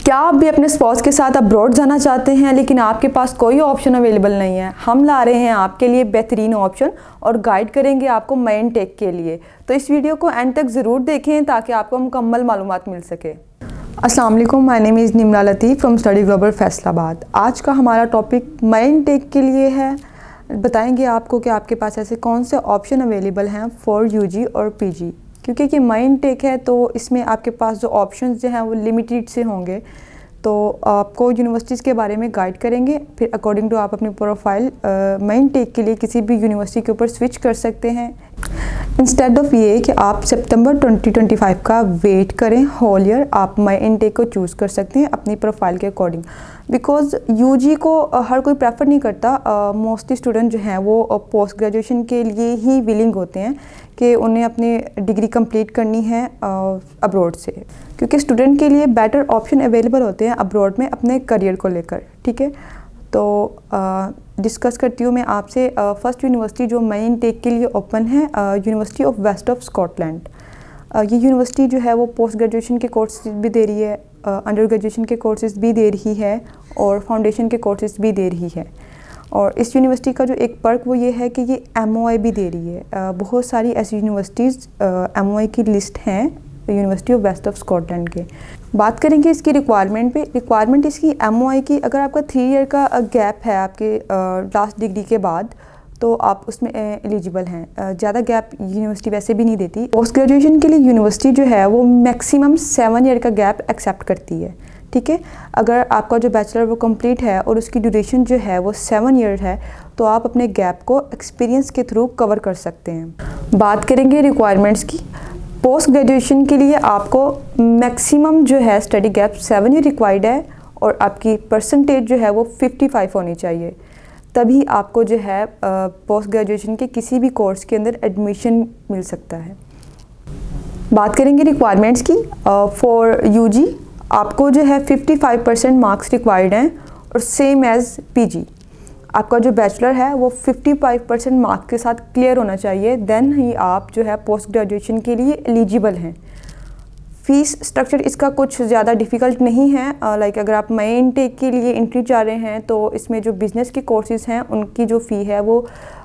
क्या आप भी अपने स्पाउस के साथ अब्रॉड जाना चाहते हैं लेकिन आपके पास कोई ऑप्शन अवेलेबल नहीं है? हम ला रहे हैं आपके लिए बेहतरीन ऑप्शन और गाइड करेंगे आपको माइन टेक के लिए। तो इस वीडियो को एंड तक ज़रूर देखें ताकि आपको मुकम्मल मालूमात मिल सके। अस्सलाम वालेकुम, my name is Nimra Latif from study global Faisalabad. आज का हमारा टॉपिक माइन टेक के लिए है। बताएंगे आपको कि आपके पास ऐसे कौन से ऑप्शन अवेलेबल हैं फॉर यूजी और पीजी, क्योंकि ये माइन टेक है तो इसमें आपके पास जो ऑप्शंस जो हैं वो लिमिटेड से होंगे। तो आपको यूनिवर्सिटीज़ के बारे में गाइड करेंगे, फिर अकॉर्डिंग टू आप अपनी प्रोफाइल माइन टेक के लिए किसी भी यूनिवर्सिटी के ऊपर स्विच कर सकते हैं। इंस्टेड ऑफ ये कि आप सितंबर 2025 का वेट करें होल ईयर, आप माइन टेक को चूज़ कर सकते हैं अपनी प्रोफाइल के अकॉर्डिंग। बिकॉज़ यूजी को हर कोई प्रेफर नहीं करता। मोस्टली स्टूडेंट जो हैं वो पोस्ट ग्रेजुएशन के लिए ही विलिंग होते हैं कि उन्हें अपनी डिग्री कंप्लीट करनी है अब्रॉड से, क्योंकि स्टूडेंट के लिए बेटर ऑप्शन अवेलेबल होते हैं अब्रॉड में अपने करियर को लेकर। ठीक है, तो डिस्कस करती हूँ मैं आपसे फर्स्ट यूनिवर्सिटी जो माइन टेक के लिए ओपन है, University of West of Scotland. ये यूनिवर्सिटी जो है वो पोस्ट ग्रेजुएशन के कोर्सेज भी दे रही है, अंडर ग्रेजुएशन के कोर्सेज भी दे रही है और फाउंडेशन के कोर्सेज भी दे रही है। और इस यूनिवर्सिटी का जो एक पर्क वो ये है कि ये MOI भी दे रही है। बहुत सारी ऐसी यूनिवर्सिटीज़ MOI की लिस्ट हैं University of West of Scotland के। बात करेंगे इसकी रिक्वायरमेंट पे। रिक्वायरमेंट इसकी MOI की, अगर आपका 3 ईयर का गैप है आपके लास्ट डिग्री के बाद तो आप उसमें एलिजिबल हैं। ज़्यादा गैप यूनिवर्सिटी वैसे भी नहीं देती। पोस्ट ग्रेजुएशन के लिए यूनिवर्सिटी जो है वो मैक्सिमम 7 ईयर का गैप एक्सेप्ट करती है। ठीक है, अगर आपका जो बैचलर वो कंप्लीट है और उसकी ड्यूरेशन जो है वो 7 ईयर है तो आप अपने गैप को एक्सपीरियंस के थ्रू कवर कर सकते हैं। बात करेंगे रिक्वायरमेंट्स की। पोस्ट ग्रेजुएशन के लिए आपको मैक्सिमम जो है स्टडी गैप 7 ईयर रिक्वायर्ड है और आपकी परसेंटेज जो है वो 55 होनी चाहिए, तभी आपको जो है पोस्ट ग्रेजुएशन के किसी भी कोर्स के अंदर एडमिशन मिल सकता है। बात करेंगे रिक्वायरमेंट्स की। फॉर यूजी आपको जो है 55% मार्क्स रिक्वायर्ड हैं और सेम एज़ पीजी आपका जो बैचलर है वो 55% मार्क्स के साथ क्लियर होना चाहिए, देन ही आप जो है पोस्ट ग्रेजुएशन के लिए एलिजिबल हैं। फ़ीस स्ट्रक्चर इसका कुछ ज़्यादा डिफ़िकल्ट नहीं है। लाइक अगर आप माइन टेक के लिए एंट्री चाह रहे हैं तो इसमें जो बिज़नेस के कोर्सेज़ हैं उनकी जो फ़ी है वो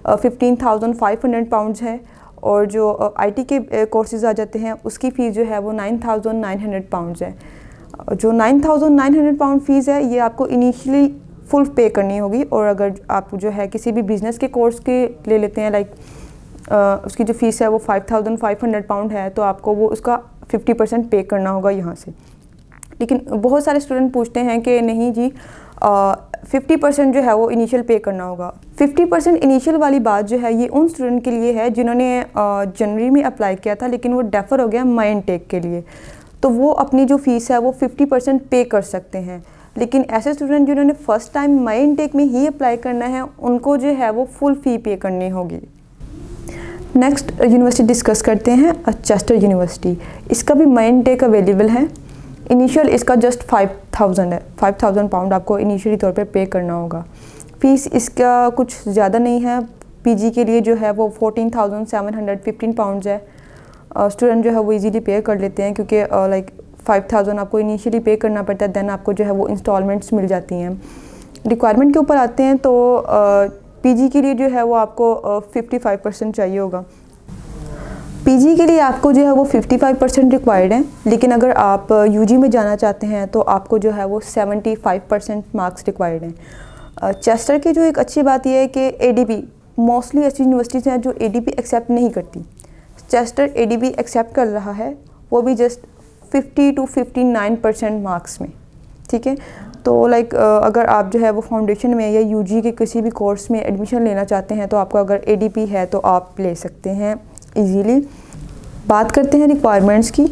15,500 पाउंड्स है और जो IT के कोर्सेज़ आ जाते हैं उसकी फ़ीस जो है वो 9,900 पाउंड्स है। जो 9,900 पाउंड फ़ीस है ये आपको इनिशियली फुल पे करनी होगी, और अगर आप जो है किसी भी बिज़नेस के कोर्स के ले लेते हैं लाइक उसकी जो फ़ीस है वो 5,500 पाउंड है तो आपको वो उसका 50% पे करना होगा यहाँ से। लेकिन बहुत सारे स्टूडेंट पूछते हैं कि नहीं जी 50% जो है वो इनिशियल पे करना होगा। 50% इनिशियल वाली बात जो है ये उन स्टूडेंट के लिए है जिन्होंने जनवरी में अप्लाई किया था लेकिन वो डेफर हो गया माइन टेक के लिए, तो वो अपनी जो फ़ीस है वो 50% पे कर सकते हैं। लेकिन ऐसे स्टूडेंट जिन्होंने फ़र्स्ट टाइम माइन टेक में ही अप्लाई करना है उनको जो है वो फुल फ़ी पे करनी होगी। नेक्स्ट यूनिवर्सिटी डिस्कस करते हैं चेस्टर यूनिवर्सिटी। इसका भी माइन टेक अवेलेबल है। इनिशियल इसका जस्ट 5,000 है, 5,000 पाउंड आपको इनिशियली तौर पे पे करना होगा। फ़ीस इसका कुछ ज़्यादा नहीं है। पीजी के लिए जो है वो 14,715 पाउंड्स है। स्टूडेंट जो है वो इजीली पे कर लेते हैं क्योंकि लाइक 5,000 आपको इनिशियली पे करना पड़ता है, देन आपको जो है वो इंस्टॉलमेंट्स मिल जाती हैं। रिक्वायरमेंट के ऊपर आते हैं तो पीजी के लिए जो है वो आपको 55% चाहिए होगा। पीजी के लिए आपको जो है वो 55% रिक्वायर्ड है, लेकिन अगर आप यूजी में जाना चाहते हैं तो आपको जो है वो 75% मार्क्स रिक्वायर्ड हैं। चेस्टर की जो एक अच्छी बात यह है कि ADP मोस्टली ऐसी यूनिवर्सिटीज़ हैं जो ADP एक्सेप्ट नहीं करती। चेस्टर ADP एक्सेप्ट कर रहा है, वो भी जस्ट 50 to 59% मार्क्स में। ठीक है, तो लाइक अगर आप जो है वो फाउंडेशन में या यूजी के किसी भी कोर्स में एडमिशन लेना चाहते हैं तो आपको अगर ADP है तो आप ले सकते हैं इजीली। बात करते हैं रिक्वायरमेंट्स की।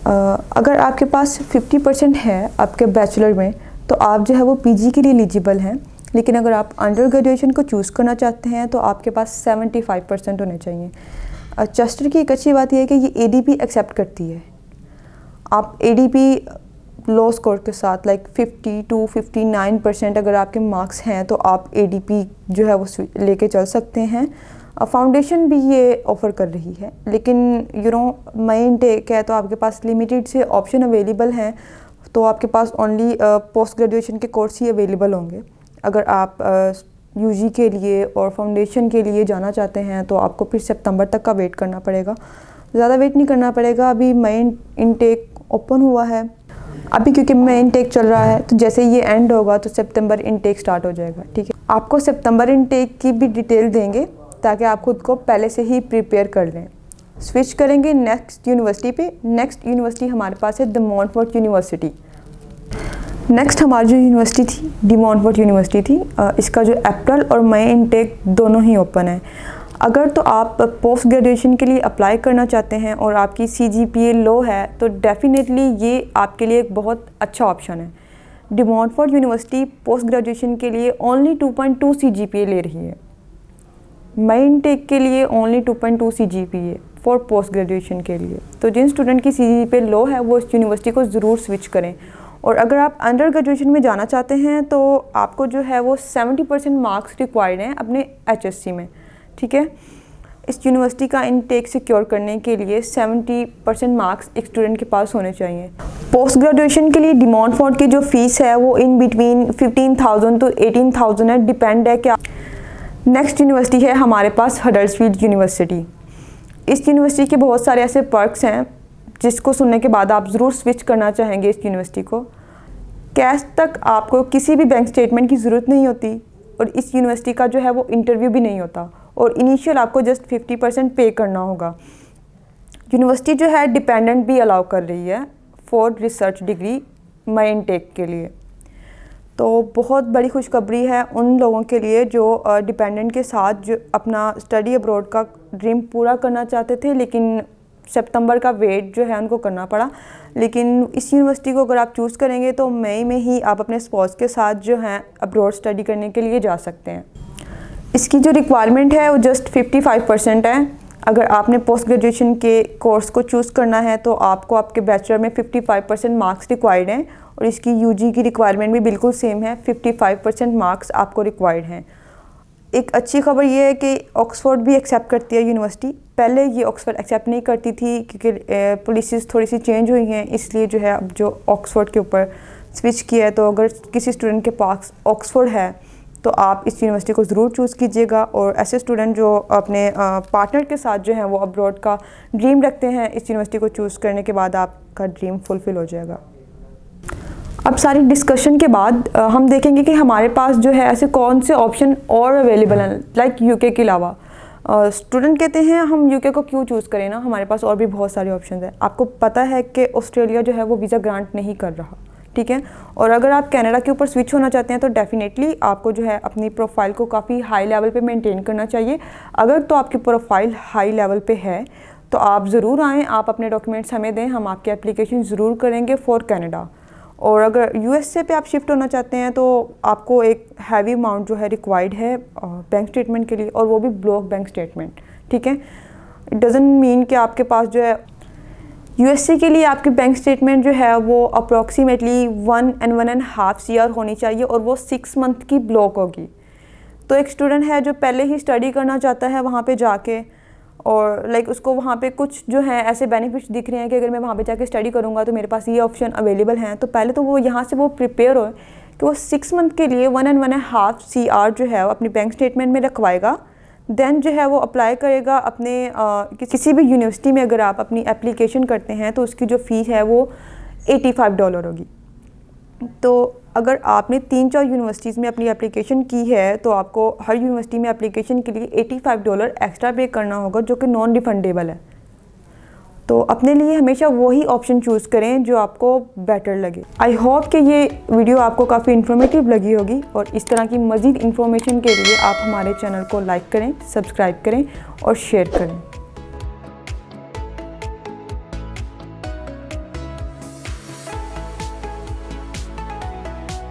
अगर आपके पास 50% है आपके बैचलर में तो आप जो है वो पीजी के लिए एलिजिबल हैं, लेकिन अगर आप अंडर ग्रेजुएशन को चूज़ करना चाहते हैं तो आपके पास 75% होने चाहिए। चेस्टर की एक अच्छी बात यह है कि ये ADP एक्सेप्ट करती है। आप ADP लो स्कोर के साथ लाइक 50 to 59% अगर आपके मार्क्स हैं तो आप ADP जो है वो लेके चल सकते हैं। फाउंडेशन भी ये ऑफ़र कर रही है, लेकिन माइन टेक है तो आपके पास लिमिटेड से ऑप्शन अवेलेबल हैं, तो आपके पास ओनली पोस्ट ग्रेजुएशन के कोर्स ही अवेलेबल होंगे। अगर आप यूजी के लिए और फाउंडेशन के लिए जाना चाहते हैं तो आपको फिर सितंबर तक का वेट करना पड़ेगा। ज़्यादा वेट नहीं करना पड़ेगा। अभी मई इनटेक ओपन हुआ है अभी, क्योंकि मई इनटेक चल रहा है, तो जैसे ये एंड होगा तो सितंबर इनटेक स्टार्ट हो जाएगा। ठीक है, आपको सितंबर इनटेक की भी डिटेल देंगे ताकि आप खुद को पहले से ही प्रिपेयर कर लें। स्विच करेंगे नेक्स्ट यूनिवर्सिटी पे। नेक्स्ट यूनिवर्सिटी हमारे पास है द मोंटफोर्ट यूनिवर्सिटी। नेक्स्ट हमारी जो यूनिवर्सिटी थी डी मोंटफोर्ट यूनिवर्सिटी थी। इसका जो अप्रैल और मई इनटेक दोनों ही ओपन है। अगर तो आप पोस्ट ग्रेजुएशन के लिए अप्लाई करना चाहते हैं और आपकी CGPA लो है तो डेफिनेटली ये आपके लिए एक बहुत अच्छा ऑप्शन है। D Montfort university post graduation के लिए ओनली 2.2 CGPA ले रही है। मई इनटेक के लिए only 2.2 CGPA for post graduation के लिए। तो जिन स्टूडेंट की CGPA लो है वो इस यूनिवर्सिटी को ज़रूर स्विच करें। और अगर आप अंडर ग्रेजुएशन में जाना चाहते हैं तो आपको जो है वो 70% मार्क्स रिक्वायर्ड हैं अपने HSC में। ठीक है, इस यूनिवर्सिटी का इनटेक सिक्योर करने के लिए 70% मार्क्स एक स्टूडेंट के पास होने चाहिए। पोस्ट ग्रेजुएशन के लिए डी मोंटफोर्ट की जो फ़ीस है वो इन बिटवीन 15,000 to 18,000 है, डिपेंड है क्या। नेक्स्ट यूनिवर्सिटी है हमारे पास हडर्सफील्ड यूनिवर्सिटी। इस यूनिवर्सिटी के बहुत सारे ऐसे पर्क्स हैं जिसको सुनने के बाद आप ज़रूर स्विच करना चाहेंगे इस यूनिवर्सिटी को। कैश तक आपको किसी भी बैंक स्टेटमेंट की ज़रूरत नहीं होती और इस यूनिवर्सिटी का जो है वो इंटरव्यू भी नहीं होता और इनिशियल आपको जस्ट 50% पे करना होगा। यूनिवर्सिटी जो है डिपेंडेंट भी अलाउ कर रही है for research degree May intake के लिए। तो बहुत बड़ी खुशखबरी है उन लोगों के लिए जो डिपेंडेंट के साथ जो अपना स्टडी अब्रॉड का ड्रीम पूरा करना चाहते थे, लेकिन सितंबर का वेट जो है उनको करना पड़ा। लेकिन इस यूनिवर्सिटी को अगर आप चूज़ करेंगे तो मई में ही आप अपने स्पाउस के साथ जो हैं अब्रॉड स्टडी करने के लिए जा सकते हैं। इसकी जो रिक्वायरमेंट है वो जस्ट 55% है। अगर आपने पोस्ट ग्रेजुएशन के कोर्स को चूज़ करना है तो आपको आपके बैचलर में 55% मार्क्स रिक्वायर्ड हैं और इसकी यूजी की रिक्वायरमेंट भी बिल्कुल सेम है, 55% मार्क्स आपको रिक्वायर्ड हैं। एक अच्छी खबर ये है कि ऑक्सफोर्ड भी एक्सेप्ट करती है यूनिवर्सिटी। पहले ये ऑक्सफोर्ड एक्सेप्ट नहीं करती थी क्योंकि पॉलिसीज़ थोड़ी सी चेंज हुई हैं, इसलिए जो है अब जो ऑक्सफोर्ड के ऊपर स्विच किया है। तो अगर किसी स्टूडेंट के पास ऑक्सफोर्ड है तो आप इस यूनिवर्सिटी को ज़रूर चूज़ कीजिएगा। और ऐसे स्टूडेंट जो अपने पार्टनर के साथ जो हैं वो अब्रॉड का ड्रीम रखते हैं, इस यूनिवर्सिटी को चूज़ करने के बाद आपका ड्रीम फुलफ़िल हो जाएगा। अब सारी डिस्कशन के बाद हम देखेंगे कि हमारे पास जो है ऐसे कौन से ऑप्शन और अवेलेबल हैं लाइक यूके के अलावा। स्टूडेंट कहते हैं हम यूके को क्यों चूज़ करें ना, हमारे पास और भी बहुत सारे ऑप्शन हैं। आपको पता है कि ऑस्ट्रेलिया जो है वो वीज़ा ग्रांट नहीं कर रहा, ठीक है। और अगर आप कनाडा के ऊपर स्विच होना चाहते हैं तो डेफिनेटली आपको जो है अपनी प्रोफाइल को काफ़ी हाई लेवल पे मेंटेन करना चाहिए। अगर तो आपकी प्रोफाइल हाई लेवल पे है तो आप ज़रूर आएँ, आप अपने डॉक्यूमेंट्स हमें दें, हम आपकी एप्लीकेशन ज़रूर करेंगे फॉर कनाडा। और अगर USA पे आप शिफ्ट होना चाहते हैं तो आपको एक हैवी अमाउंट जो है रिक्वायर्ड है बैंक स्टेटमेंट के लिए, और वो भी ब्लॉक बैंक स्टेटमेंट, ठीक है। इट डजंट मीन कि आपके पास जो है USA के लिए आपकी बैंक स्टेटमेंट जो है वो अप्रॉक्सीमेटली 1 and 1.5 year होनी चाहिए और वो 6 month की ब्लॉक होगी। तो एक स्टूडेंट है जो पहले ही स्टडी करना चाहता है वहाँ पे जाके, और लाइक उसको वहाँ पे कुछ जो है ऐसे बेनिफिट्स दिख रहे हैं कि अगर मैं वहाँ पे जाके स्टडी करूँगा तो मेरे पास ये ऑप्शन अवेलेबल हैं, तो पहले तो वो यहाँ से वो प्रिपेयर हो कि वो 6 month के लिए 1 and 1.5 CR जो है वो अपनी बैंक स्टेटमेंट में रखवाएगा। देन जो है वो अप्लाई करेगा अपने किसी भी यूनिवर्सिटी में। अगर आप अपनी एप्लीकेशन करते हैं तो उसकी जो फ़ी है वो $85 होगी। तो अगर आपने 3-4 यूनिवर्सिटीज़ में अपनी एप्लीकेशन की है तो आपको हर यूनिवर्सिटी में एप्लीकेशन के लिए $85 एक्स्ट्रा पे करना होगा, जो कि नॉन रिफंडेबल है। तो अपने लिए हमेशा वही ऑप्शन चूज़ करें जो आपको बेटर लगे। आई होप कि ये वीडियो आपको काफ़ी इन्फॉर्मेटिव लगी होगी, और इस तरह की मज़ीद इन्फॉर्मेशन के लिए आप हमारे चैनल को लाइक करें, सब्सक्राइब करें और शेयर करें।